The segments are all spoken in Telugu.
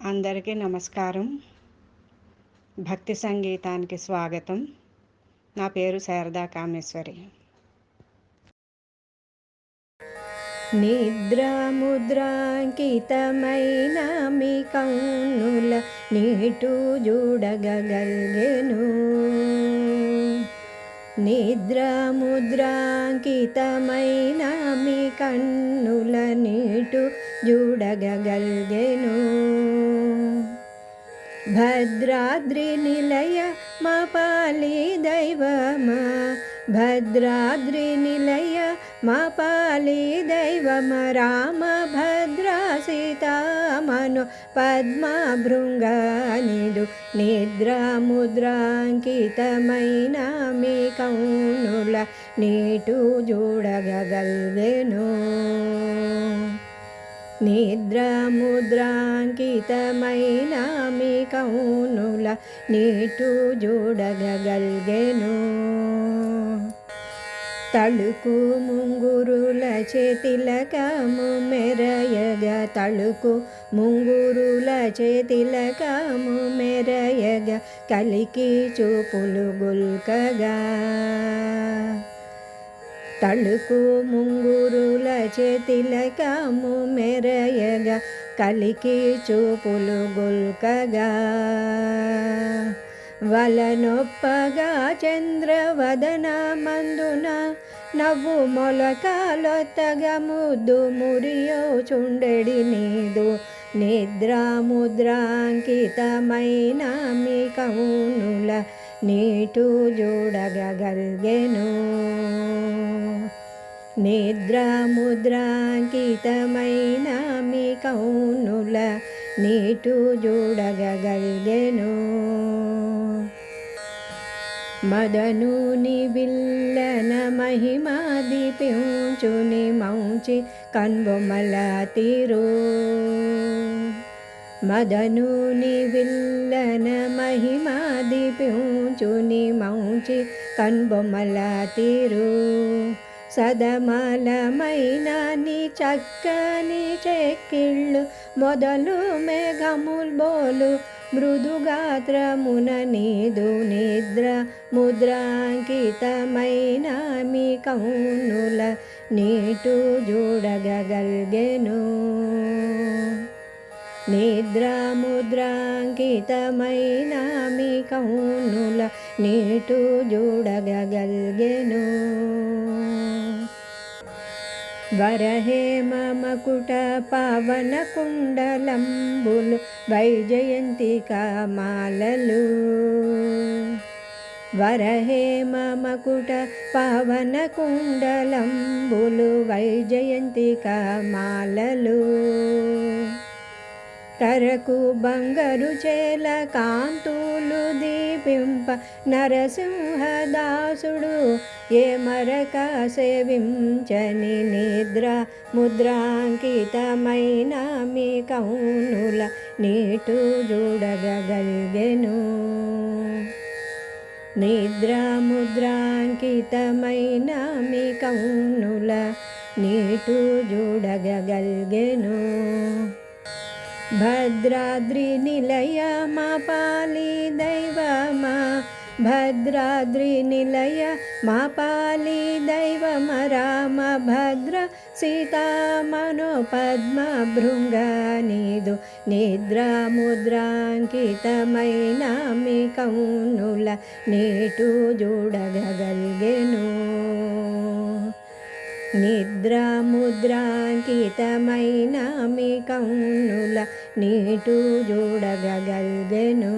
అందరికీ నమస్కారం. భక్తి సంగీతానికి స్వాగతం. నా పేరు శారదా కామేశ్వరి. నిద్రాముద్రాంకితమైన మీ కన్నుల నీటు చూడగగల్గెను. నిద్రాముద్రాంకితమైన మీ కన్నుల నీటు చూడగగల్గెను. భద్రాద్రి నిలయ మా పాలి దైవమా, భద్రాద్రి నిలయ మా పాలి దైవమ రామ భద్ర సీతామను పద్మ భృంగానిదు. నిద్రాముద్రాంకితమైన మీ కన్నుల నీటు చూడగగల్గెను. నిద్రాముద్రాంకితమైన మీ కన్నుల నీటు చూడగగల్గెను. తళుకు ముంగురుల చేతిలకము మెరయగ, తళుకు ముంగురుల చేతిలకము మెరయగ, కలికి చూపులు గుల్కగా. తళుకు ముంగురుల చేతిలకము మెరయగ, కలికి చూపులు గుల్కగా. వలనొప్పగా చంద్రవదన మందున నవ్వు మొలకాలొత్తగా ముద్దు మురియో చుండెడి నీదు. నిద్రాముద్రాంకితమైన మీ కన్నుల నీటు చూడగగల్గెను. నిద్రాముద్రాంకితమైన మీ కన్నుల నీటు చూడగగల్గెను. మదనుని విల్లన మహిమా దీపించుని మౌంచి కన్బొమ్మల తీరు. మదనుని విల్లన మహిమా దీపించుని మౌంచి కన్బొమ్మల తీరు. సదమలమైన నీ చక్కని చెక్కిళ్ళు మొదలు మేఘముల్ బోలు మృదుగాత్రమున నీదు. నిద్ర ముద్రాంకితమైన మీ కన్నుల నీటు చూడగగల్గెను. నిద్రాముద్రాంకితమైన మీ కన్నుల నీటు చూడగగల్గెను. వరహేమ మకుట పవన కుండలంబులు వైజయంతికా మాలలు. వరహేమ మకుట పవన కుండలంబులు వైజయంతికా మాలలు. కరకు బంగారు చేల కాంతులు దీపింప నరసింహదాసుడు ఏ మరక సేవించని. నిద్ర ముద్రాంకితమైన మీ కన్నుల నీటు చూడగగల్గెను. నిద్రాముద్రాంకితమైన మీ కన్నుల నీటు చూడగగల్గెను. భద్రాద్రి నిలయ మా పాలి దైవమా, భద్రాద్రి నిలయ మా పాలి దైవమ రామ భద్ర సీతామను పద్మ భృంగానిదు. నిద్రాముద్రాంకితమైన మీ కన్నుల నీటు చూడగగల్గెను. నిద్రాముద్రాంకితమైన మీ కన్నుల నీటు చూడగగల్గెను.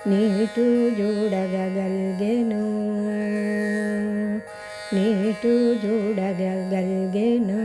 నీటు చూడగగల్గెను. నీటు చూడగగల్గెను.